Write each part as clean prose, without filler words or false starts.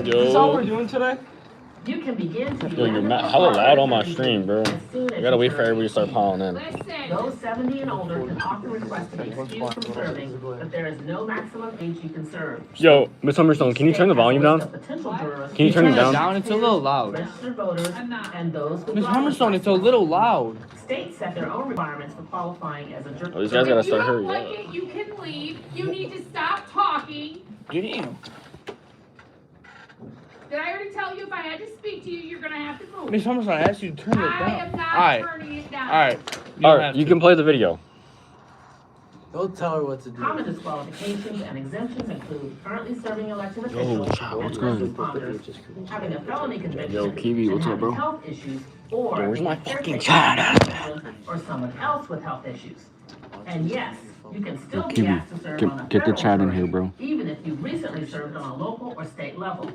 Is this all we're doing today? You can begin to Yo, you're hella loud on my stream, bro. You gotta wait for everybody to start piling in. Those 70 and older can often request to be excused from serving, but there is no maximum age you can serve. Yo, Miss Humberstone, can you turn the volume down? Can you turn it down? It's a little loud. Registered voters and those with Miss Humberstone, it's a little loud. States set their own requirements for qualifying as a jury. Oh, these guys gotta start If you don't hurrying. like it, you can leave. You need to stop talking. Damn. Did I already tell you if I had to speak to you, you're gonna have to move? Miss Humberstone, I asked you to turn it down. I am not Alright. turning it down. Alright. Alright, you can play the video. Don't tell her what to do. Common disqualifications and exemptions include currently serving elected Yo, officials chat, what's and good? first responders, having a felony conviction, Yo, Kiwi, what's and up, bro? having health issues, or Yo, where's my being fucking caretaker chat of or someone else with health issues. And yes, you can still Yo, be Kiwi, asked to serve on a get the federal chat in jury, here, bro. even if you recently served on a local or state level.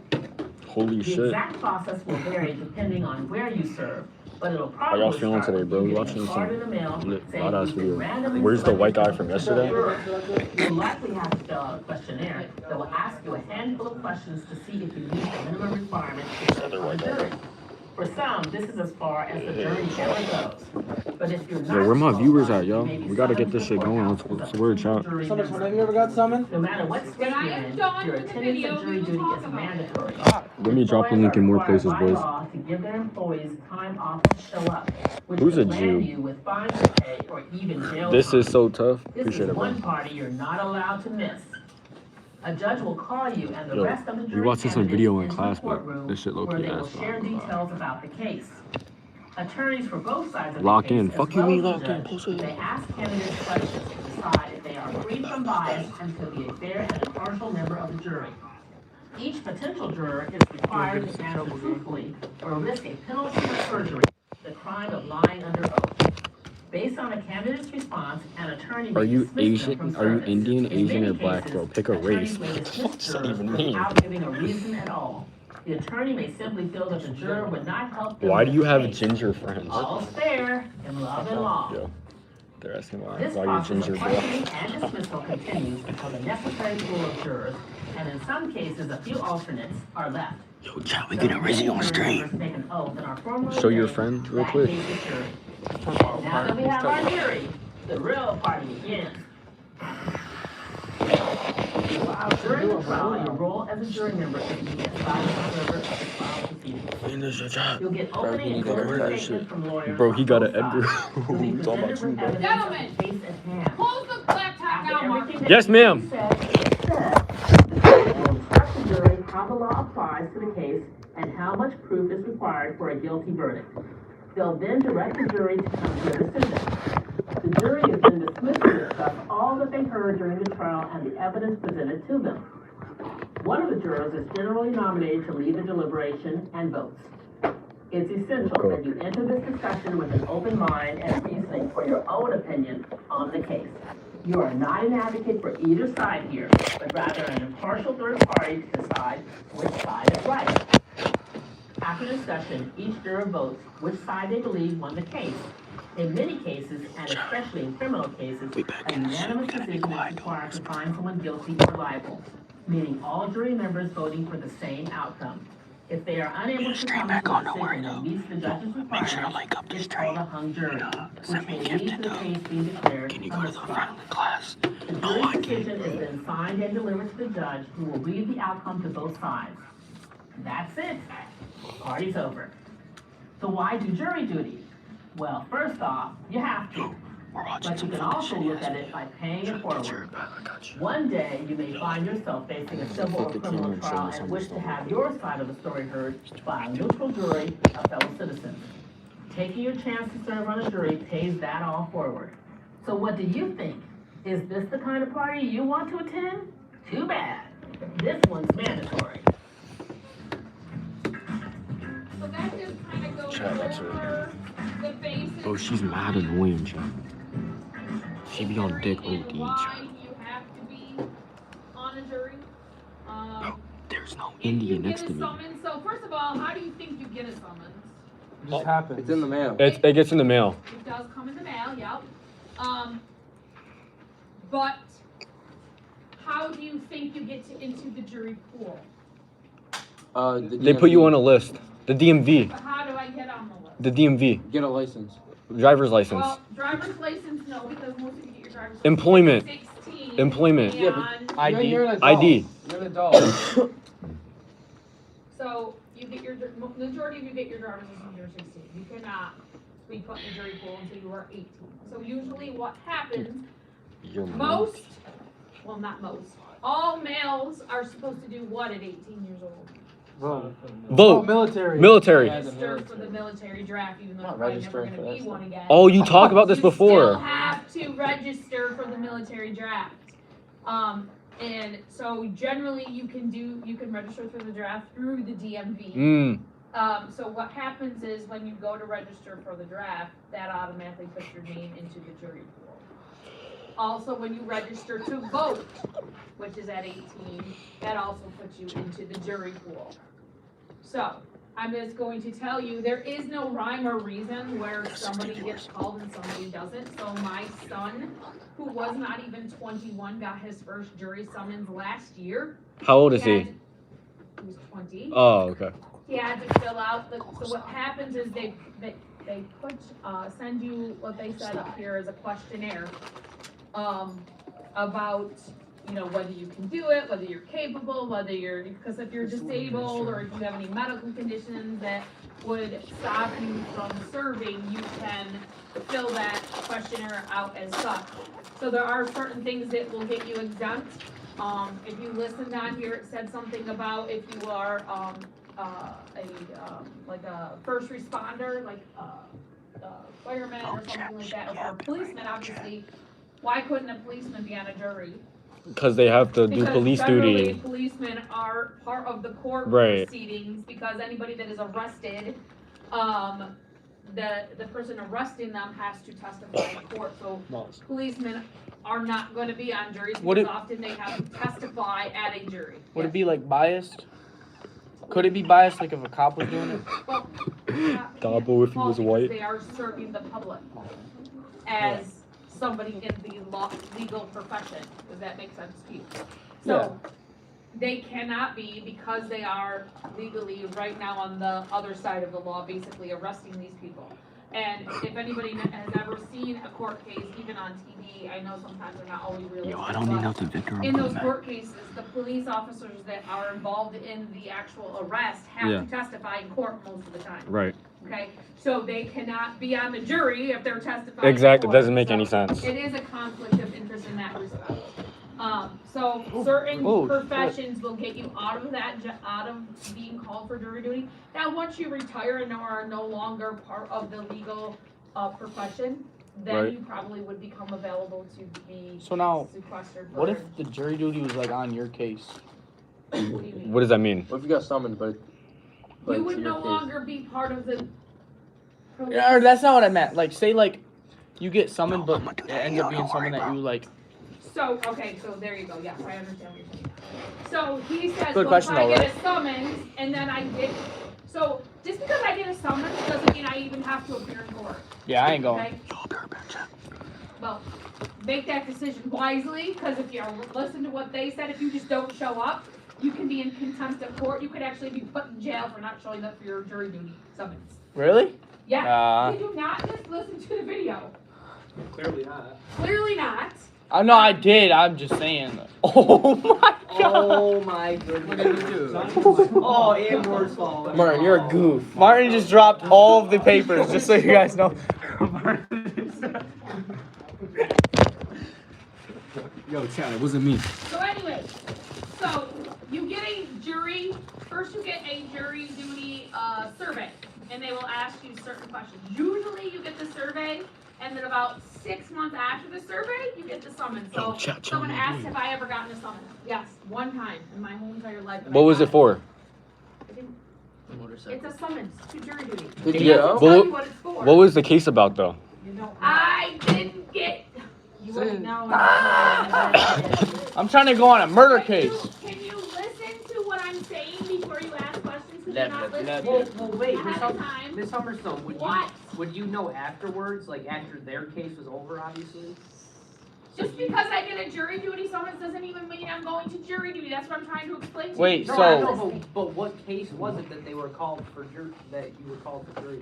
Holy The shit. exact process will vary depending on where you serve, but it'll How y'all probably feeling start today, with bro? you Watching getting a card in the mail some saying badass you've been video. randomly Where's the white guy selected from as a yesterday? juror. You'll likely have to fill out a questionnaire that will ask you a handful of questions to see if you meet the minimum requirements to serve on a jury. For some, this is as far as the jury ever goes. But if you're not Yo, where my viewers at, qualified, yo? you may be We gotta get summoned this to shit the going. courthouse What's as a the word, potential chat? jury Someone, member. have you ever got summoned? No matter what state When I you're am in, done your with the attendance video, at jury we will duty talk is about it. mandatory. Let me drop the link in more places, Employers are boys. required by law to give their employees time off to show up, which Who's a could land Jew? you with fines to pay or even jail This time. is so tough. This Appreciate is it, bro. one party you're not allowed to miss. A judge will call you and the Yo, rest of the we jury watched this on candidates video in into class, the but courtroom this shit low-key where they will ass, share bro. details about the case. Attorneys for both sides of Lock the case, in. as Fuck you, well me, as the lock in. judge, Pussy. they ask candidates questions to decide if they are free from bias and to be a fair and impartial member of the jury. Each potential juror is required to answer truthfully or risk a penalty of perjury, the crime of lying under oath. Based on a candidate's response, an attorney Are may you dismiss them Asian? from Are you service. Indian, In Asian, many or black, cases, bro? Pick a race. attorneys may What the dismiss fuck does that jurors even mean? without giving a reason at all. The attorney may simply feel that the juror would not help them Why do with you the have case. ginger friends? All's fair in love and law. Yo, they're asking why. This Why you process ginger, of bro? questioning and dismissal continues until the necessary pool of jurors, and in some cases, a few alternates are left. Yo, chat, we get a Rizzy on stream. Make an oath and are formally Show your named friend real that quick. case's jury. Now that we have our jury, the real party begins. While during the trial, your role as a jury member is to be a silent observer of the trial proceedings. You'll get opening and closing statements from lawyers. Bro, he got on an both Edgar. sides. You'll be It's all about presented you, with bro. evidence of the case at hand. Close the laptop After now, Mark. everything that Yes, ma'am. you said, the judge will instruct the jury how the law applies to the case and how much proof is required for a guilty verdict. They'll then direct the jury to come to a decision. The jury is then dismissed to discuss all that they heard during the trial and the evidence presented to them. One of the jurors is generally nominated to lead the deliberation and votes. It's essential that you enter this discussion with an open mind and reasoning for your own opinion on the case. You are not an advocate for either side here, but rather an impartial third party to decide which side is right. After discussion, each juror votes which side they believe won the case. In many cases, and especially in criminal cases, a unanimous decision is required to find someone guilty or liable, meaning all jury members voting for the same outcome. If they are unable to come to a decision that meets the judge's requirements, it's called a hung jury, which may lead to the case being declared undecided. The jury's decision is then signed and delivered to the judge, who will read the outcome to both sides. That's it. Party's over. So why do jury duty? Well, first off, you have to. But you can also look at it by paying it forward. One day, you may find yourself facing a civil or criminal trial and wish to have your side of the story heard by a neutral jury of fellow citizens. Taking your chance to serve on a jury pays that all forward. So what do you think? Is this the kind of party you want to attend? Too bad. This one's mandatory. So that just kind of goes Chat, that's over the basis. Bro, she's mad annoying, chat. She be on dick and OD, why chat. you have to be on a jury. Bro, there's no If you Indian get next a to me. summons, so first of all, how do you think you get a summons? It just happens. It's in the mail. It gets in the mail. It does come in the mail, yep. But how do you think you get into the jury pool? They put you on a list. The DMV. But how do I get on the list? The DMV. Get a license. Driver's license. Well, driver's license, no, because most of you get your driver's license. Employment. 16. Employment. Yeah, And ID. You're an adult. ID. You're an adult. so you get your majority of you get your driver's license when you're 16. You cannot be put in the jury pool until you are 18. So usually what happens, Your most, well not most, all males are supposed to do what at 18 years old? Oh, Vote. military. Military. Register for the military draft, even though Not you're probably never registering going for to be that one again. Oh, you talked about this You still before. have to register for the military draft. And so generally you can register for the draft through the DMV. So what happens is when you go to register for the draft, that automatically puts your name into the jury pool. Also, when you register to vote, which is at 18, that also puts you into the jury pool. So, I'm just going to tell you, there is no rhyme or reason where somebody gets called and somebody doesn't. So my son, who was not even 21, got his first jury summons last year. How old is he? He was 20. Oh, okay. He had to fill out so what happens is they put send you what they said up here as a questionnaire about whether you can do it, whether you're capable, because if you're disabled or if you have any medical conditions that would stop you from serving, you can fill that questionnaire out as such. So there are certain things that will get you exempt. If you listened on here, it said something about if you are like a first responder, like a fireman or something like that, or a policeman, obviously. Why couldn't a policeman be on a jury? Because they have to do police generally, duty. Policemen are part of the court Right. proceedings, because anybody that is arrested, the person arresting them has to testify in court. So policemen are not going to be on juries because often they have to testify at a jury. Would it be like biased? Could it be biased, like if a cop was doing it? Well, Dabo if he was white. they are serving the public as somebody in the legal profession. Does that make sense to you? So they cannot be, because they are legally right now on the other side of the law, basically arresting these people. And if anybody has ever seen a court case, even on TV, I know sometimes they're not always realistic. Yo, I don't need nothing, Victor. In those court cases, the police officers that are involved in the actual arrest have to testify in court most of the time. Right. Okay, so they cannot be on the jury if they're testifying. Exactly. in It court. doesn't make So any sense. It is a conflict of interest in that respect. So certain professions will get you out of being called for jury duty. Now, once you retire and are no longer part of the legal profession, then Right. you probably would become available to be So now, sequestered. what if the jury duty was like on your case? What do you mean? What does that mean? What if you got summoned, but You would no longer be part of the. Yeah, or that's not what I meant. Like, say like you get summoned, but it ends up being someone that you like. So, okay, so there you go, yes, I understand what you're saying. So he says, Good well, if question I though, get a summons, and then I get, so just because I get a summons doesn't mean I even have to appear in court, Yeah, I ain't going. okay? Well, make that decision wisely, because if you listen to what they said, if you just don't show up, you can be in contempt of court, you could actually be put in jail for not showing up for your jury duty summons. Really? Yeah, did you not just listen to the video? clearly not. Clearly not. No, I did. I'm just saying. Oh my god. Oh my goodness. What did you do? Oh, and worse fall. Martin, you're a goof. Martin just dropped all of the papers, just so you guys know. Yo, Chad, it wasn't me. So anyway, so you get a jury, first you get a jury duty survey, and they will ask you certain questions. Usually you get the survey, and then about 6 months after the survey, you get the summons. So someone asked if I ever gotten a summons. Yes, one time in my whole entire life. What was it for? It's a summons to jury duty. Did It you get doesn't out? tell you what it's for. What was the case about though? I didn't get. You wouldn't know. I'm trying to go on a murder case. Can you listen to what I'm saying before you ask questions? Because Never, you're not never. listening. Well, wait, Ahead of time. Miss Humberstone, What? would you know afterwards, like after their case was over, obviously? Just because I get a jury duty summons doesn't even mean I'm going to jury duty. That's what I'm trying to explain to you. Wait, No, so- I know, but what case was it that they were called for that you were called for jury?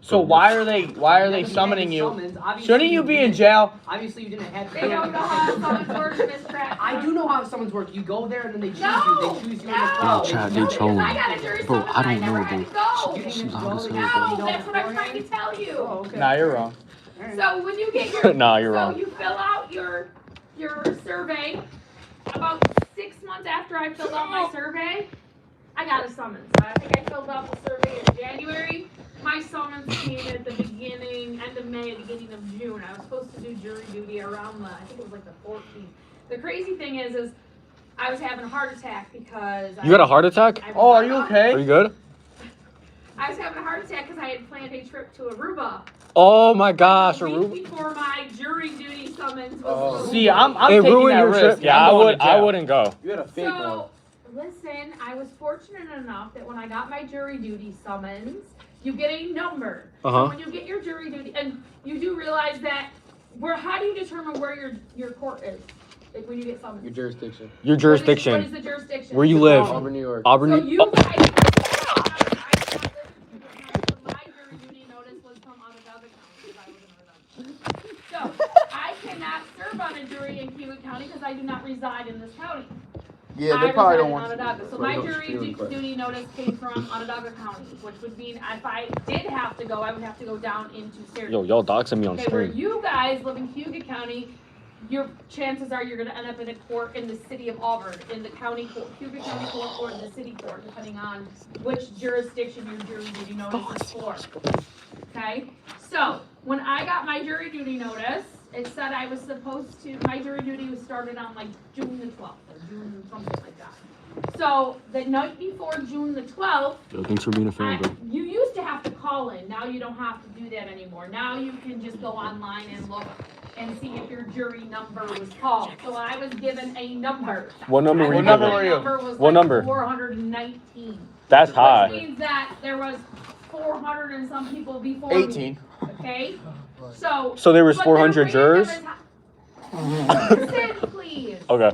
So why are they summoning you? Shouldn't you be in jail? Obviously, you didn't have. They don't know how summons work, Miss Pratt. I do know how summons work. You go there and then they choose No, you. They choose you. no, Chat, no, they because told I me. got a jury Bro, summons I and don't never know, had to bro. go. You This didn't is go, obviously they a told you No, that's what I'm trying to tell you. Oh, okay. Nah, you're wrong. So when you get your, Nah, you're so wrong. you fill out your survey. About 6 months after I filled out my survey, I got a summons. I think I filled out the survey in January. My summons came at the end of May, beginning of June. I was supposed to do jury duty around I think it was like the 14th. The crazy thing is I was having a heart attack because You had a heart attack? Oh, are you okay? Are you good? I was having a heart attack because I had planned a trip to Aruba. Oh my gosh, A Aruba. week before my jury duty summons was Oh. supposed See, to I'm It taking ruined that your risk. trip. Yeah, I'm I going to jail. wouldn't go. You had a fake one. So, listen, I was fortunate enough that when I got my jury duty summons, you get a number. Uh-huh. So when you get your jury duty, and you do realize that, how do you determine where your court is? Like when you get summoned? Your jurisdiction. Your What jurisdiction. is the jurisdiction? Where you live. Auburn, New York. Auburn. So You- you guys, I my jury duty notice was from Onondaga County because I live in Onondaga. So I cannot serve on a jury in Kiewit County because I do not reside in this county. Yeah, I they probably reside don't in want Onondaga. So Right, my no, jury stealing class. duty notice came from Onondaga County, which would mean if I did have to go, I would have to go down into Syracuse. Yo, y'all doxing me on Okay, where stream. you guys live in Hugo County, your chances are you're gonna end up in a court in the city of Auburn, in the county court, Hugo County court or the city court, depending on which jurisdiction your jury duty notice is for. Okay, so when I got my jury duty notice, it said I was supposed to, my jury duty was started on like June the 12th or June something like that. So the night before June the 12th, Yo, thanks for being a fan, bro. you used to have to call in. Now you don't have to do that anymore. Now you can just go online and look and see if your jury number was called. So I was given a number. What number were you What number given? were you? Was What like number? 419. That's Which high. means that there was 400 and some people before 18. me. Okay? So So there was but 400 they're random jurors? as Listen, please. Okay.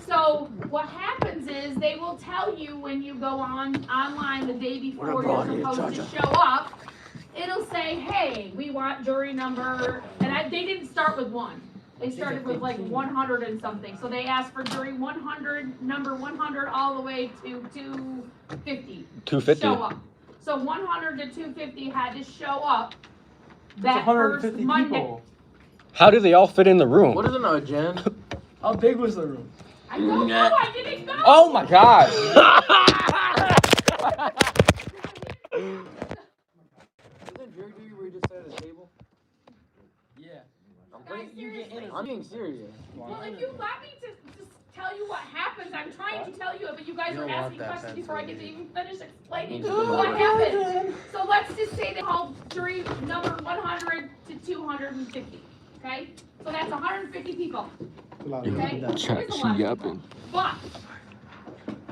So what happens is they will tell you when you go online the day before you're supposed to show up. It'll say, hey, we want jury number, and they didn't start with 1. They started with like 100 and something. So they asked for jury 100, number 100, all the way to 250. 250. Show up. So 100 to 250 had to show up It's that 150 first Monday. people. How do they all fit in the room? What is it now, Jen? How big was the room? I don't know, I didn't go. Oh my god. Isn't jury duty where you just sit at a table? Yeah. Guys, seriously. I'm being serious. Well, if you let me to just tell you what happens, I'm trying to tell you it, but you guys You are don't want asking that questions before I get to sensitivity. even finish explaining what happened. So let's just say they called jury number 100 to 250, okay? So that's 150 people, okay? Chat, It's a she lot of yapping. people. But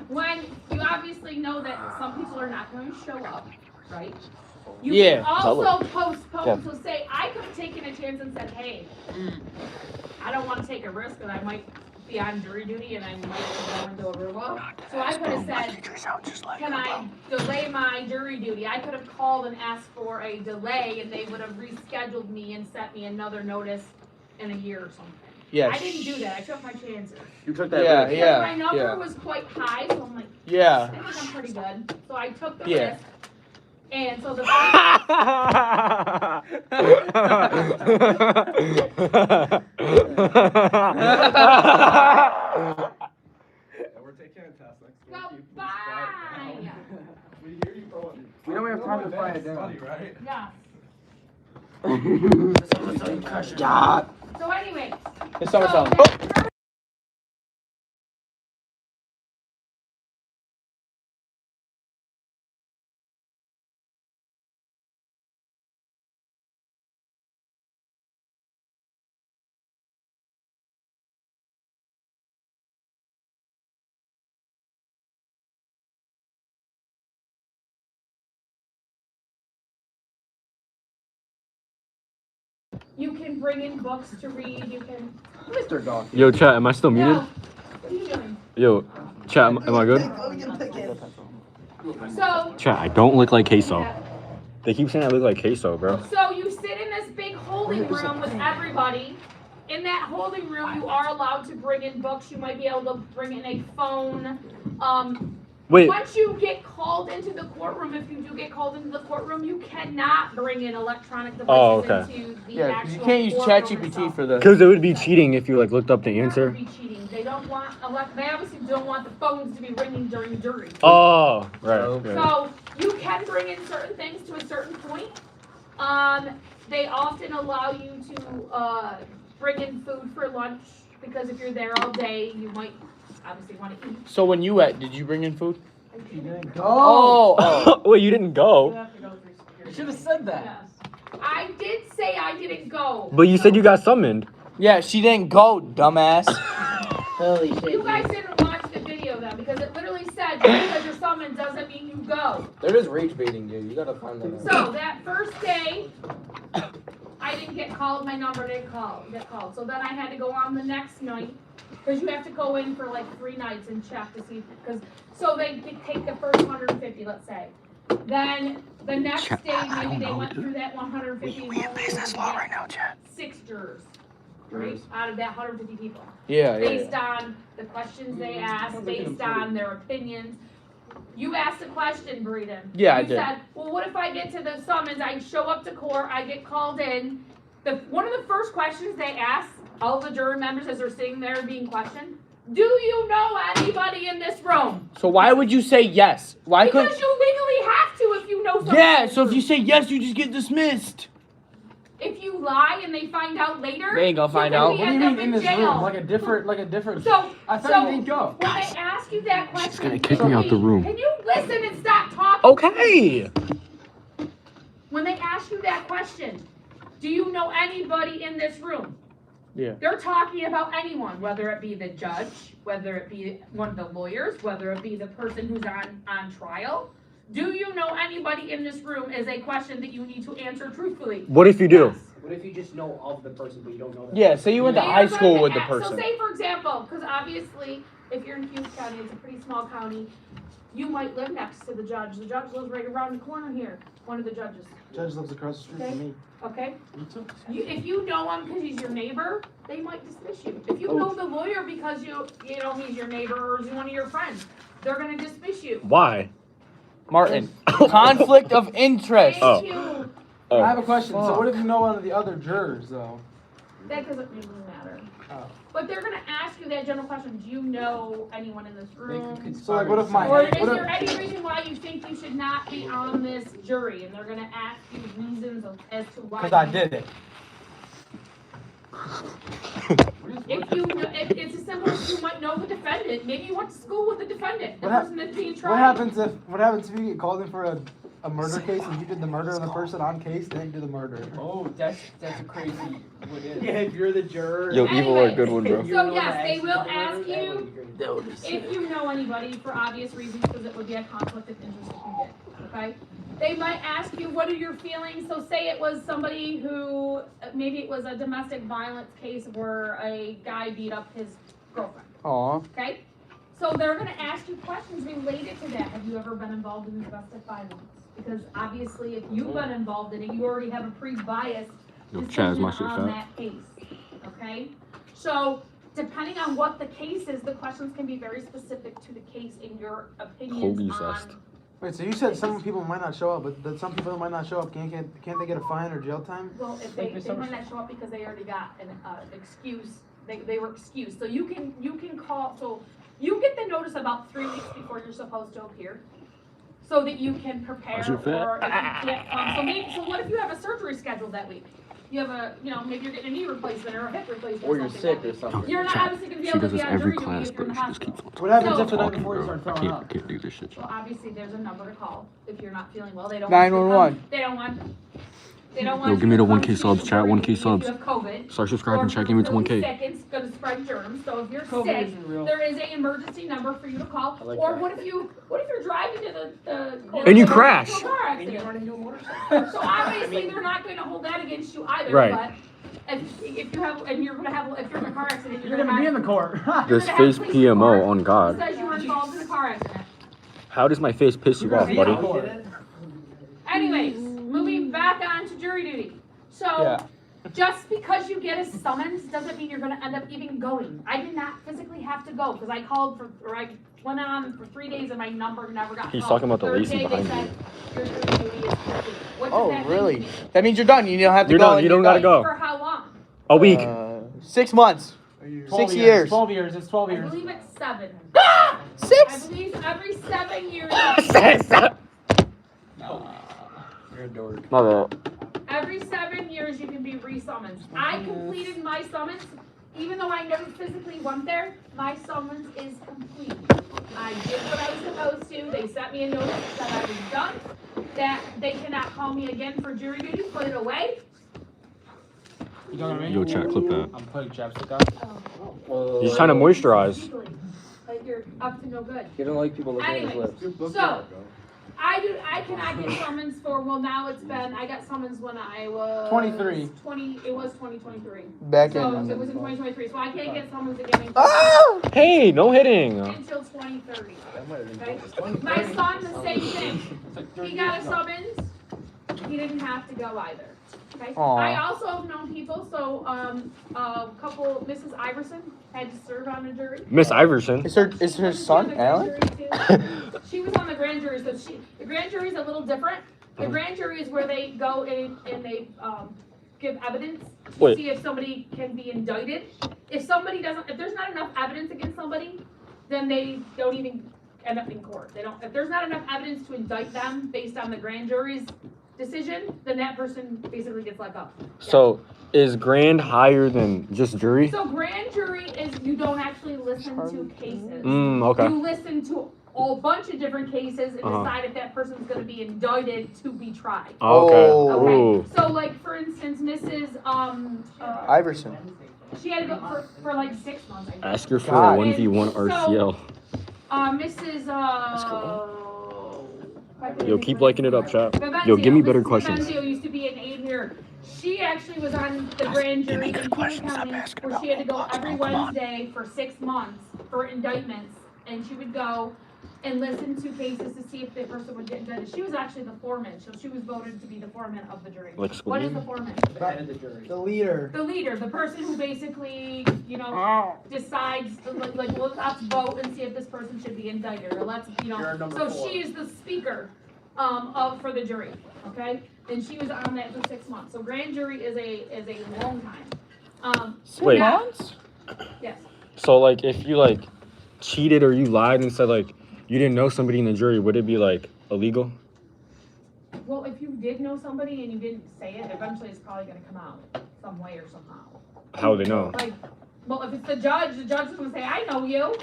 when you obviously know that some people are not going to show up, right? You Yeah. can also postpone. Yeah. So say I could have taken a chance and said, hey, I don't want to take a risk that I might be on jury duty and I might go into Aruba. So I could have said, can I delay my jury duty? I could have called and asked for a delay and they would have rescheduled me and sent me another notice in a year or something. Yes. I didn't do that. I took my chances. You took that Yeah, risk. Because yeah, my number yeah. was quite high, so I'm like, Yeah. I think I'm pretty good. So I took the Yeah. risk. And so the We're taking a test next go bye. We hear you going. We don't have time to find it down. Funny, right? Yeah. God. So anyway. It's summer so sound. that You can bring in books to read, you can. Mr. Dog. Yo, chat, am I still muted? No. What are you doing? Yo, chat, am I good? So. Chat, I don't look like queso. Yeah. They keep saying I look like queso, bro. So you sit in this big holding room with everybody. In that holding room, you are allowed to bring in books. You might be able to bring in a phone. Wait. Once you get called into the courtroom, if you do get called into the courtroom, you cannot bring in electronic devices into the Yeah, actual you can't use courtroom ChatGPT itself. for the. Because it would be cheating if you like looked up the That answer. would be cheating. They don't want they obviously don't want the phones to be ringing during jury. Oh, right. So you can bring in certain things to a certain point. They often allow you to bring in food for lunch because if you're there all day, you might obviously want to eat. So when you did you bring in food? You didn't go. Oh. Wait, you didn't You go? have to go through security. You should have said that. Yes. I did say I didn't go. But you said you got summoned. Yeah, she didn't go, dumbass. Holy shit. You guys didn't watch the video then because it literally said just because you're summoned doesn't mean you go. They're just rage baiting you. You gotta find that out. So that first day, I didn't get called. My number didn't get called. So then I had to go on the next night because you have to go in for like 3 nights and check to see so they take the first 150, let's say. Then the next day, maybe they went through that 150. We have business law right now, Chad. 6 jurors. Right? Out of that 150 people. Yeah, Based on the questions they asked, based on their opinions. You asked a question, Breeden. Yeah, I You did. said, well, what if I get to the summons, I show up to court, I get called in. One of the first questions they ask all the jury members as they're sitting there being questioned, do you know anybody in this room? So why would you say yes? Why Because couldn't? you legally have to if you know somebody. Yeah, so if you say yes, you just get dismissed. If you lie and they find out later, They ain't gonna find you out. could What do you end up mean in this jail. room? Like a different. So, I thought you didn't go. when they ask you that question, She's gonna kick me out the room. Can you listen and stop talking? Okay. When they ask you that question, do you know anybody in this room? Yeah. They're talking about anyone, whether it be the judge, whether it be one of the lawyers, whether it be the person who's on trial. Do you know anybody in this room is a question that you need to answer truthfully. What if you do? Yes. What if you just know of the person but you don't know them? Yeah, say you went to They are high going school to with the ask- person. So say, for example, because obviously, if you're in Hughes County, it's a pretty small county, you might live next to the judge. The judge lives right around the corner here, one of the judges, Judge lives across the street from me. okay? Me too. If you know him because he's your neighbor, they might dismiss you. If you Oh. know the lawyer because you know he's your neighbor or he's one of your friends, they're gonna dismiss you. Why? Martin, conflict of interest. Oh. Thank you. I have a question. So what if you know one of the other jurors though? That doesn't really matter. Oh. But they're gonna ask you that general question, do you know anyone in this room? So like what if my Or is what there if, any reason why you think you should not be on this jury? And they're gonna ask you reasons as to why. because I did it. If it's as simple as you might know the defendant, maybe you went to school with the defendant, the What hap- person that's being tried. What happens if you get called in for a murder case and you did the murder and the person on case didn't do the murder? Oh, that's a crazy. What is? Yeah, if you're the juror. Yo, evil are a Anyway, good one, bro. You're the So one yes, that they will actually ask did the murder, you that would be great. if you know anybody for obvious reasons, because it would be a conflict of interest if you did, okay? They might ask you, what are your feelings? So say it was somebody who, maybe it was a domestic violence case where a guy beat up his girlfriend, Aw. okay? So they're gonna ask you questions related to that. Have you ever been involved in domestic violence? Because obviously, if you've been involved in it, you already have a pre-biased Yo, decision Chad, is my shit on fat? that case, okay? So, depending on what the case is, the questions can be very specific to the case in your opinions Holy on. zest. Wait, so you said some people might not show up, but that some people that might not show up can't they get a fine or jail time? Well, if they might not show up because they already got an excuse, they were excused. So you can call, so you get the notice about 3 weeks before you're supposed to appear, so that you can prepare How's your for fit? if you can't come. So what if you have a surgery scheduled that week? You have maybe you're getting a knee replacement or a hip replacement. Or you're something sick that or week. something. You're not obviously gonna be She able to does be this on every jury duty class, if you're but in she the just hospital. keeps What happens So- if the night talking, before you bro. start I throwing up? can't do this shit. Well, obviously, there's a number to call if you're not feeling well. They don't want you to 911. come. They don't want Yo, you give me to the come 1K to the subs, chat, jury 1K if you subs. have COVID. Start Or subscribing, if chat, you're give me to really 1K. sick, it's gonna spread germs. So if you're COVID sick, isn't real. there is an emergency number for you to call. I like Or that. what if you're driving to the And you to a crash. car And you accident? run into a motorcycle. So obviously they're not going to hold that against you either. Right. But if you have, and you're gonna have, if you're in a car accident, You're gonna be in the court. you're This gonna have face police PMO report on God. that says you were involved in a car accident. How does my face piss you off, buddy? Anyways, moving back on to jury duty. So, Yeah. just because you get a summons doesn't mean you're gonna end up even going. I did not physically have to go, because I called for, or I went on for 3 days and my number never got called. He's talking about the Third Lacey day, behind they said, your jury duty is complete. What does Oh, that really? mean? That means you're done. You don't have to You're go. done. and You don't you're gotta done. go. For how long? A week. 6 months. 6 years. 12 years. It's 12 I years. believe it's 7. I 6? believe every 7 years. You're a dork. My bad. Every 7 years you can be re-summoned. I completed my summons, even though I never physically went there, my summons is complete. I did what I was supposed to, they sent me a notice that I was done, that they cannot call me again for jury duty, put it away. You know what I mean? Yo, chat, clip that. I'm putting chapstick on. He's trying to moisturize. Like you're up to no good. You don't like people looking at his Anyways, lips. so, I cannot get summons for, well now it's been, I got summons when I was 23. It was 2023. Back So, in. it was in 2023, so I can't get summons again Ah! Hey, no hitting. until 2030. Okay? My son, the same thing. He got a summons. He didn't have to go either. Okay. Aw. I also have known people. So, a couple, Mrs. Iverson had to serve on a jury. Miss Iverson. Is her She was on son the Alan? grand jury, too. She was on the grand jury. So the grand jury is a little different. The grand jury is where they go in and they give evidence to Wait. see if somebody can be indicted. If there's not enough evidence against somebody, then they don't even end up in court. If there's not enough evidence to indict them based on the grand jury's decision, then that person basically gets let go. So, is grand higher than just jury? So grand jury is you don't actually listen to cases. Okay. You listen to a bunch of different cases and Uh-huh. decide if that person's going to be indicted to be tried. Okay. Oh. Okay. Ooh. So like for instance, Mrs. Iverson. She had to go for like 6 months. I think. Ask her for God. a 1v1 RCL. Mrs. Yo, keep liking it up, chat. Vivenzio, Yo, give me Mrs. better questions. Vivenzio used to be an aide here. She actually was on the grand jury in King County where she had to go every Wednesday for 6 months for indictments. And she would go and listen to cases to see if the person would get indicted. She was actually the foreman, so she was voted to be the foreman of the jury. Like What Squid is Game? the foreman? The head of the jury. The leader. The leader, the person who basically, Oh. decides, like, well, let's vote and see if this person should be indicted, or let's, You're number so 4. she is the speaker, for the jury, okay? And she was on that for 6 months, so grand jury is a long time. Wait. now- Months? Yes, So, like, if you, like, cheated or you lied and said, like, you didn't know somebody in the jury, would it be, like, illegal? well, if you did know somebody and you didn't say it, eventually it's probably gonna come out some way or somehow. How would they know? Like, well, if it's the judge is gonna say, I know you.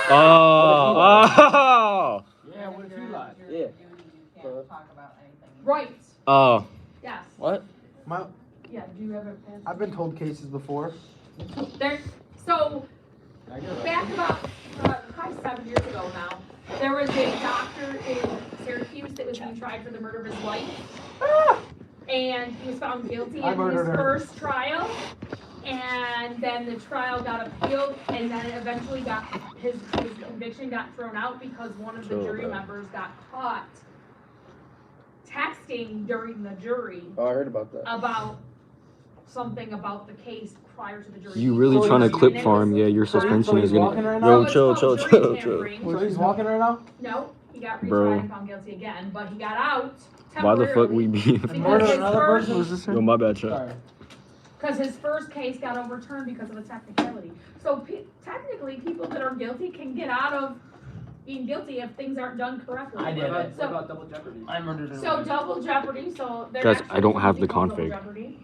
Oh! Yeah, what if you lied? Yeah. Right, Oh. yes, What? yeah, do you ever? I've been told cases before. There, so, back about, probably 7 years ago now, there was a doctor in Syracuse that was being tried for the murder of his wife. And he was found guilty I in his murdered her. first trial. And then the trial got appealed, and then it eventually got, his conviction got thrown out because one of the jury members got caught texting during the jury Oh, I heard about that. about something about the case prior to the jury. You really So trying to he's- clip farm? Yeah, your suspension he's is gonna. walking right now? Yo, it's chill, called chill, jury chill, chill. tampering. So he's walking right now? No, he got Bro. retried and found guilty again, but he got out Why the fuck temporarily we be? because Murder his another first- person? Yo, my bad, chat. Sorry. Because his first case got overturned because of a technicality. So technically, people that are guilty can get out of being guilty if things aren't done correctly. I did it. What about double jeopardy? I murdered her. So double jeopardy, so there's Guys, actually I don't a have movie the called config. Double Jeopardy.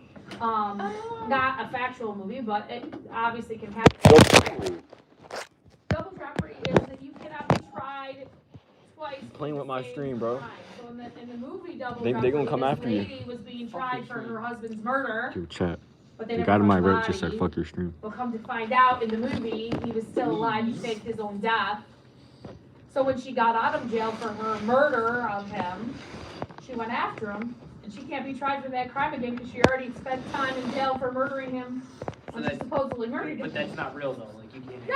Not a factual movie, but it obviously can happen. Double jeopardy is that you cannot be tried twice. Playing for with the my same stream, bro. crime. So in the movie Double They Jeopardy, gonna come this after you. lady was being tried for her husband's murder, Yo, chat. but they The never guy to found my the right just said, body. "Fuck your stream." But come to find out, in the movie, he was still alive. He faked his own death. So when she got out of jail for her murder of him, she went after him and she can't be tried for that crime again because she already spent time in jail for murdering him when she supposedly murdered him. But that's not real though, like you can't. No,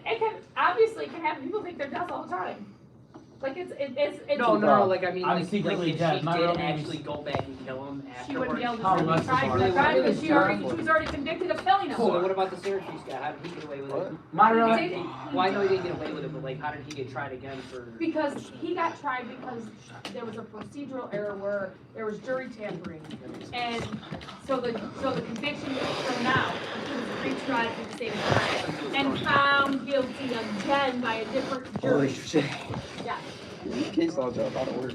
it can, obviously it can happen. People think they're deaths all the time. Like it's. No, like I mean, I'm like secretly if dead, she my did real name is- actually go back and kill him She wouldn't be able afterwards. to be tried for that crime because she was already convicted of killing him. So then what about the Syracuse guy? How did he get away with it? My real He name. did- Well, I know he didn't get away with it, but like, how did he get tried again for? Because he got tried because there was a procedural error where there was jury tampering. And so the conviction was thrown out. He was retried for the same crime and found guilty again by a different jury. Holy shit. Yeah. Case laws are a lot of work.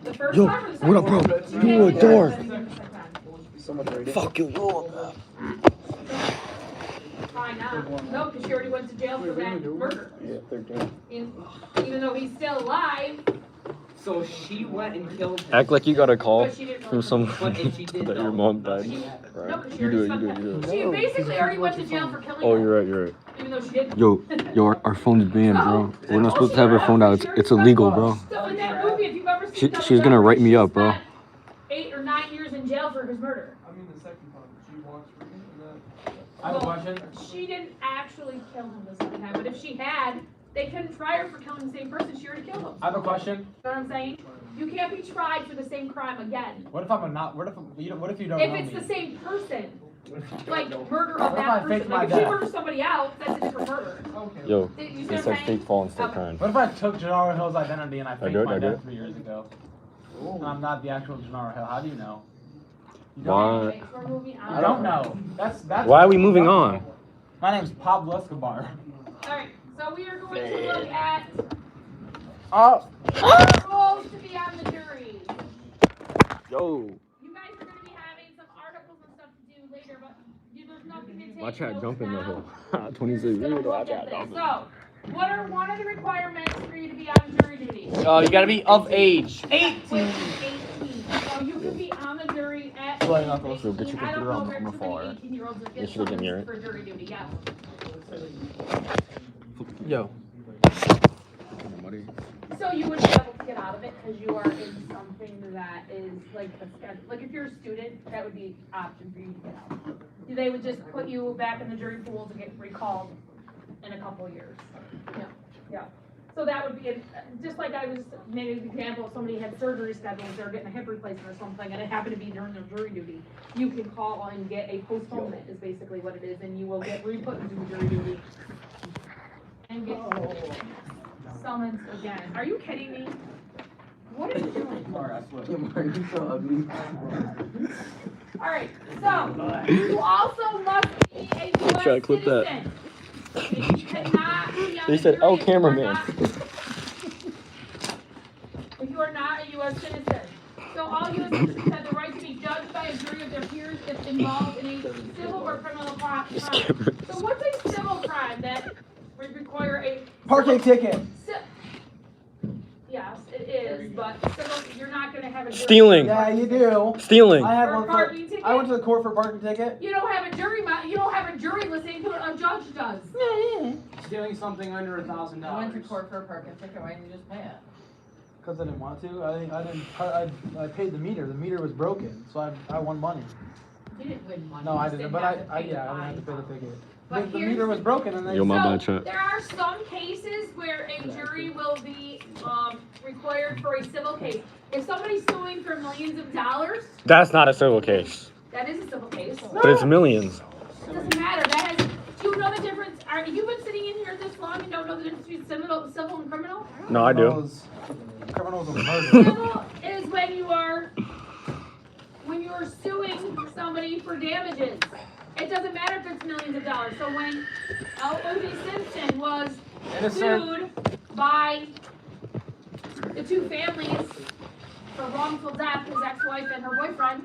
The first Yo, time or the second what up, bro? time? You can't a be dork. better than the second time. So much right Fuck you. Why not? No, because she already went to jail for that murder. Yeah, 13. Even though he's still alive, So she went and killed him. Act like you got a call but she didn't from someone But if she did that your though, mom died. she, Right. no, because she You do already it, you do it, you do it. She basically already went to jail for killing Oh, him, you're right, you're right. even though she didn't. Yo, our phone's banned, bro. We're not supposed to have our phone out. It's illegal, bro. So in that movie, if you've ever seen She's gonna write me up, bro. 8 or 9 years in jail for his murder. I mean, the second time, she wants for I have a question. She didn't actually kill him the second time, but if she had, they couldn't try her for killing the same person. She already killed him. I have a question. You know what I'm saying? You can't be tried for the same crime again. What if I'm a not? What if you don't know If it's me? the same person, like murder What of if I that faked person. my Like if she death? murders somebody else, that's a different murder. Yo, You see he what I'm said saying? fake fall and start Okay. crying. What if I took Gennaro Hill's identity and I faked did, my I did. death 3 years ago? And I'm not the actual Gennaro Hill. How do you know? You Why? Okay, so we're moving on. I don't know. That's. Why are we moving on? My name's Pablo Escobar. Alright, so we are going to look at Oh. roles to be on the jury. Yo. You guys are going to be having some articles and stuff to do later, but there's nothing to take. Watch out, notes jump in the now. hole. We're 26 just gonna years, look watch at out, this. jump in. So, what are one of the requirements for you to be on jury duty? Oh, you gotta be of age. 18. So you can be on the jury at Well, not 18. so get your I don't computer know on, if I'm there's gonna too many fall, right? 18-year-olds that You get should have been summons here. for jury duty, yes. Yo. So you would be able to get out of it because you are in something that is like a schedule. Like if you're a student, that would be an option for you to get out. They would just put you back in the jury pool to get recalled in a couple of years. Yeah, yeah. So that would be, just like I was made an example, if somebody had surgery scheduled, they're getting a hip replacement or something, and it happened to be during their jury duty, you can call and get a postponement is basically what it is, and you will get re-put into jury duty. And get summoned again. Are you kidding me? What are you doing? You're so ugly. Alright, so, you also must be a US Try to clip that. citizen. You cannot be on They the said, jury "Oh, if you are cameraman." not- If you are not a US citizen. So all US citizens have the right to be judged by a jury of their peers if involved in a civil or criminal crime. So what's a civil crime that would require a Parking ticket. Yes, it is, but civil, you're not gonna have a jury. Stealing. Yeah, you do. Stealing. I had For a one for. parking ticket? I went to the court for parking ticket. You don't have a jury, you don't have a jury listening to what a judge does. Stealing something under $1,000. I went to court for a parking ticket, why didn't you just pay it? Because I didn't want to. I paid the meter. The meter was broken, so I won money. You didn't win money. No, you I just didn't. But have to I pay the yeah, I didn't have to pay fine. the ticket. But The here's meter was the- broken, and they. Yo, my So, bad, chat. there are some cases where a jury will be, required for a civil case. If somebody's suing for millions of dollars, That's not a civil case, that is a civil case. but it's millions. It doesn't matter, that has, do you know the difference, you've been sitting in here this long and don't know the difference between civil and criminal? No, I do. Criminals of murder. Civil is when you are suing somebody for damages. It doesn't matter if it's millions of dollars. So when O.J. Simpson was sued by the two families for wrongful death, his ex-wife and her boyfriend,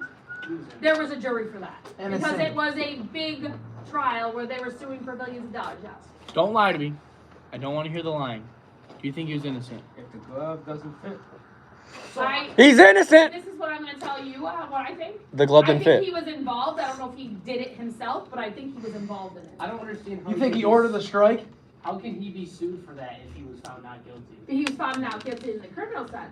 there was a jury for that. Because Innocent. it was a big trial where they were suing for millions of dollars, yes. Don't lie to me. I don't want to hear the lying. Do you think he was innocent? If the glove doesn't fit. He's innocent. This is what I'm going to tell you, what I think. The glove I didn't think fit. he was involved. I don't know if he did it himself, but I think he was involved in it. I don't understand how You think he could ordered the strike? How can he be sued for that if he was found not guilty? He was found not guilty in the criminal sense.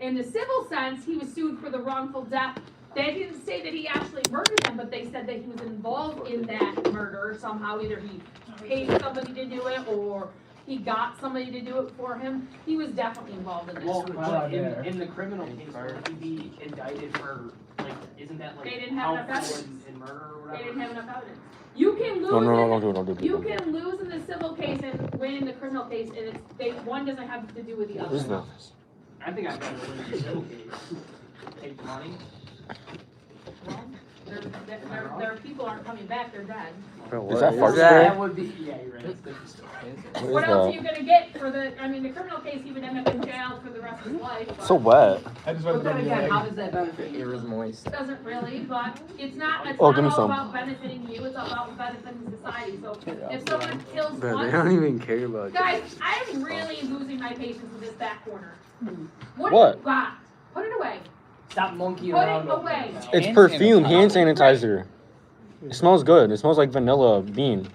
In the civil sense, he was sued for the wrongful death. They didn't say that he actually murdered him, but they said that he was involved in that murder somehow. Either he paid somebody to do it or he got somebody to do it for him. He was definitely involved in this. Well, but in the criminal case, would he be indicted for, like, isn't that like They didn't have enough helpful evidence. in murder or They whatever? didn't have enough evidence. You can lose. No, in- don't do it. You can lose in the civil case and win in the criminal case, and one doesn't have to do with the other. I think I'd rather win the civil case. Take the money. Well, their people aren't coming back, they're dead. Is that fart That spray? would be, yeah, you're right. That's different story. What else are you gonna get for the criminal case, he would end up in jail for the rest of his life. But So wet. I just But went then to again, the how does that benefit It you? was moist. doesn't really, but it's not Oh, give me all some. about benefiting you, it's about benefiting society. So if someone kills Bro, they one, don't even care about guys, I'm really losing my patience with this back corner. What? You got? Put it away. Stop monkeying Put it around. over away. there now. It's perfume, hand sanitizer. It smells good. It smells like vanilla bean.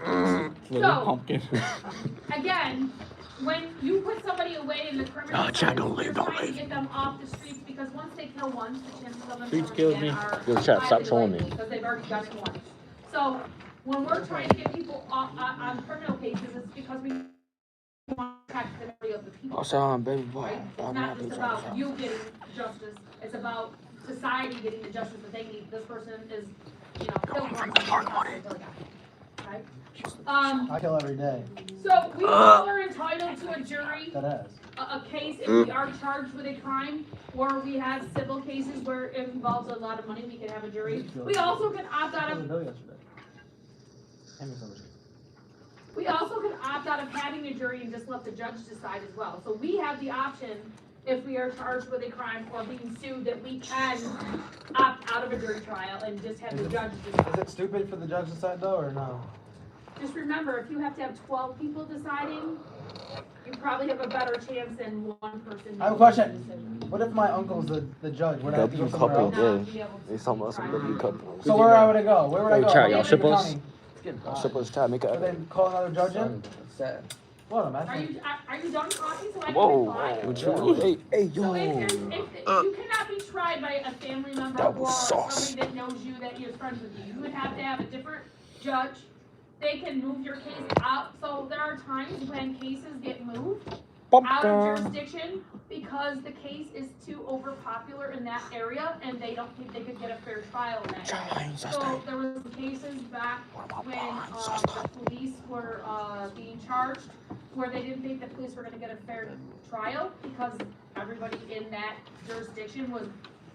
So, Pumpkin. again, when you put somebody away in the criminal Chad, sense, don't leave, you're don't trying to leave. get them off the streets because once they kill once, the chances of them Streets killing killed again me. are Yo, Chad, stop highly trolling likely me. because they've already done it once. So when we're trying to get people off on criminal cases, it's because we want to protect the memory of the people. Baby boy. Right? It's not just about you getting justice, it's about society getting the justice that they need. This person is, killed once. Right? I kill every day. So we all are entitled to a jury, That ass. a case if we are charged with a crime, or we have civil cases where it involves a lot of money, we can have a jury. We also can opt out I was a of, bill yesterday. Hand me some of this. we also can opt out of having a jury and just let the judge decide as well. So we have the option, if we are charged with a crime or being sued, that we can opt out of a jury trial and just have the judge Is decide. it stupid for the judge to decide though, or no? Just remember, if you have to have 12 people deciding, you probably have a better chance than one person. I have a question. What if my uncle's the judge? Would I have to go W somewhere couple, else? yeah. Not be able to They talking about some try. W couple. So where would I go? Where would I Hey, go? Chad, y'all Like, ship us? county. Ship us, Chad, make So a. then call another judge in? Sad. What, I'm Are asking. you done talking so I can Whoa, reply? what you? Hey, So yo. if you cannot be tried by a family member That or was sauce. somebody that knows you, that you're friends with you, you would have to have a different judge. They can move your case out, so there are times when cases get moved out of jurisdiction because the case is too overpopular in that area and they don't think they could get a fair trial in that area. So there was cases back when the police were being charged where they didn't think the police were gonna get a fair trial because everybody in that jurisdiction was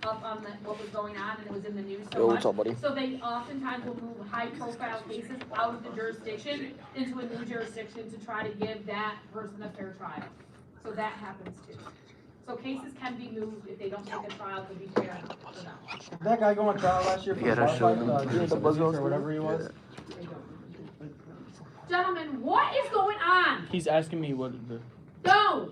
up on what was going on and it was in the news so Yo, much. what's up, buddy? So they oftentimes will move high profile cases out of the jurisdiction into a new jurisdiction to try to give that person a fair trial. So that happens too. So cases can be moved if they don't think a trial could be fair for them. Did that guy go on trial last year for Yeah, that's Spotify, true. or whatever he was? Gentlemen, what is going on? He's asking me what the. No!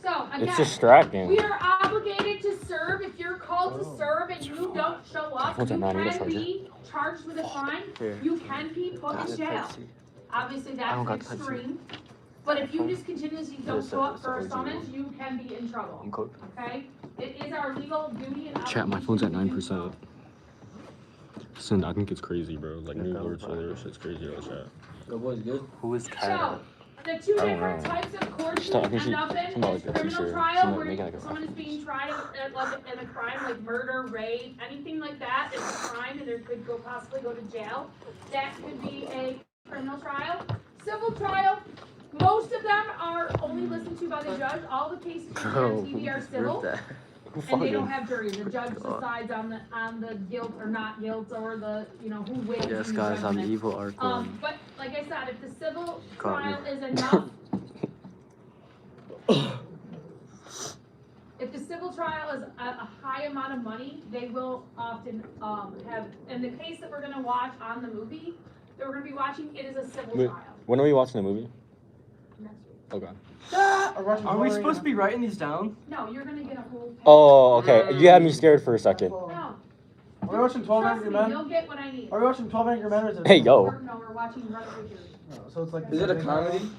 So, It's again, distracting. we are obligated to serve. If you're called to serve and you don't show up, What's you that, 9 can be charged with a crime. Here. You can be put in jail. Obviously, don't got that's the Pepsi. extreme. But if you just continuously don't Yes, show up that's for a original. summons, you can be in trouble, I'm cooked. okay? It is our legal duty and Chat, my phone's at obligation to do 9%. Listen, I think it's crazy, bro. Like, new words earlier, shit's crazy, yo, chat. Good boys, good. Who is So, the two I don't different know. types of courts Just you thought- I think end she- up in something like is that, criminal she said. trial, Something where like making like a- someone is being tried in a crime like murder, rape, anything like that is a crime and there could possibly go to jail. That could be a criminal trial. Civil trial, most of them are only listened to by the judge. All the cases you hear on TV are civil. And they don't have juries. The judge decides on the guilt or not guilt or the, who wins. Yes, in the guys, I'm judgment. evil Arkham. But like I said, if the civil Caught me. trial is enough, if the civil trial is a high amount of money, they will often have. In the case that we're gonna watch on the movie that we're gonna be watching, it is a civil Wait. trial. When are we watching the movie? Next week. Okay. Are we supposed to be writing these down? No, you're gonna get a whole. Page. Oh, okay. You had me scared for a second. No. Are we watching 12 Trust Angry me, Men? you'll get what I need. Are we watching 12 Angry Men or is it? Hey, yo. No, we're watching Brotherhood Jury. So it's like. Is it a comedy?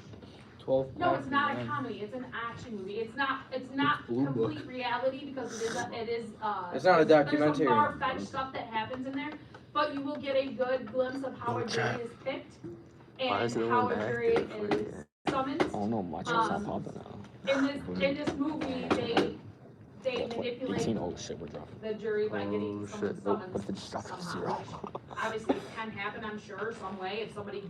12. No, it's not a comedy, it's an action movie. It's not Blue Book. complete reality because it is It's not a there's documentary. some far-fetched stuff that happens in there, but you will get a good glimpse of how a jury is picked Why and is no how one a back jury there? is summoned. Oh no, my chest not popping now. In this movie, they manipulate 18. Oh shit, we're dropping. the jury by getting Oh, someone shit. summoned What if it just dropped to somehow. 0? Obviously, it can happen, I'm sure, some way, if somebody,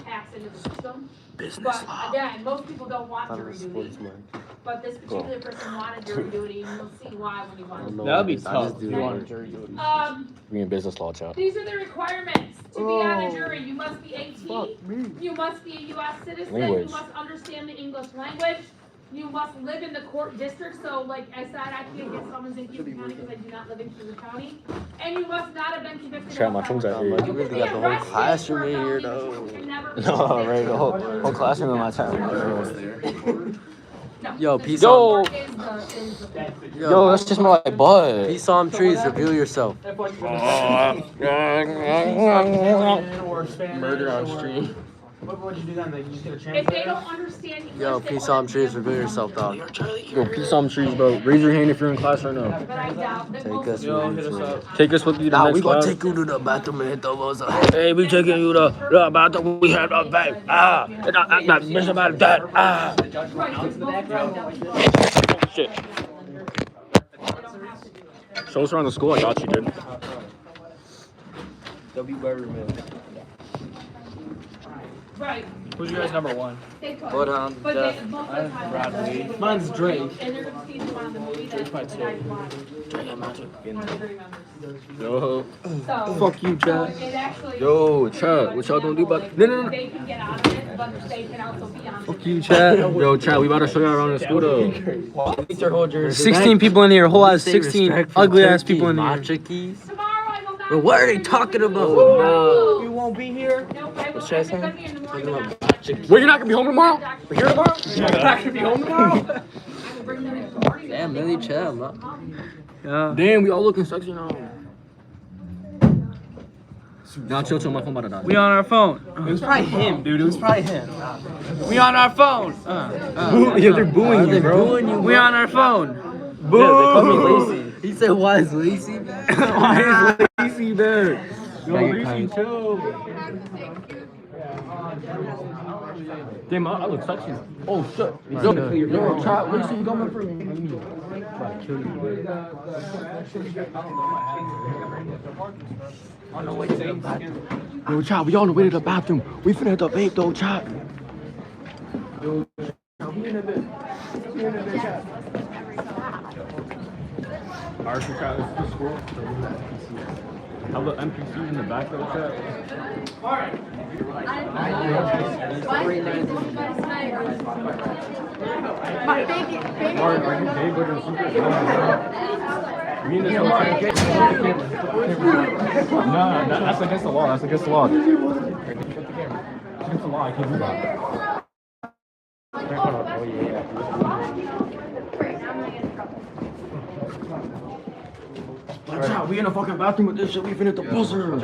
hacks into the system. Business But law. again, most people don't want Thought it jury was duty, sports mark. but this particular person wanted jury duty, and you'll see why when you I watch don't it. know That would what be it is. I tough just if do you it. wanted jury duty. We in business law, chat. These are the requirements to be on a Oh. jury. You must be 18, Fuck me. you must be a US citizen, Language. you must understand the English language, you must live in the court district, so like I said, I can't get summons in Cuba County because I do not live in Cuba County. And you must not have been convicted Chat, of my a phone's felony. at 8. You really can got the be whole arrested classroom for a in here, felony, but though. you can never be No, right, the convicted. whole classroom in my town. No, Yo, the peace support out. is the- Yo, that's just my butt. Peace on trees, reveal yourself. Murder on stream. What would you do then? Like, you just get a If chance they don't understand English, Yo, they peace won't on trees, be able reveal to yourself, come. dog. Yo, peace on trees, bro. Raise your hand if you're in class right now. But I doubt that Take most us of them with you. are. Take us with you to the Nah, next we gonna class. take you to the bathroom and hit the walls up. Hey, we taking you to the bathroom. We had a babe. Ah, and I'm not bitch about that. Ah. Right, it's both right. Shit. Show us around the school. I got you, dude. W. Berryman. Right. Who's your guys' number one? They could. But, But Jeff. they, most of the time. Bradley. that's- Mine's Drake. And they're gonna see the one in the movie that the guy watched. One of the jury members. Yo. So. Fuck you, So Chad. it actually. Yo, Chad, what y'all gonna do about? No. They can get out of it, but they can also be on. Fuck you, Chad. Yo, Chad, we about to show you around the school though. 16 people in here. Whole ass 16 ugly ass people in here. Matcha keys. Tomorrow I will not. But what are they talking about? No. You won't be here. No, I will. What's that I'm gonna be in the morning, but not- Wait, you're not gonna be home tomorrow? Doctor- Here tomorrow? You're not gonna be home tomorrow? I will bring them in the morning. Damn, Millie, chill, man. Yeah. Damn, we all looking sexy now. Now chill, my phone about to die. We on our phone. It was probably him, dude. It was probably him. We on our phone. Yeah, they're booing you, bro. We on our phone. Boo! Yeah, they call me lazy. He said, why is Lacey back? Why is Lazy there? Yo, Lazy, chill. Damn, I look sexy. Oh, shit. Yo, chat, Lazy coming for me. Yo, chat, we on the way to the bathroom. We finna hit the vape, though, chat. Yo, chat, we in a bit. Alright, so chat, this is the school. Have the NPCs in the back, though, chat. Are you big or super? Me and this whole time. No, that's against the law. That's against the law. It's against the law. I can't do that. Oh, yeah. Watch out, we in a fucking bathroom with this shit. We finna hit the buzzer.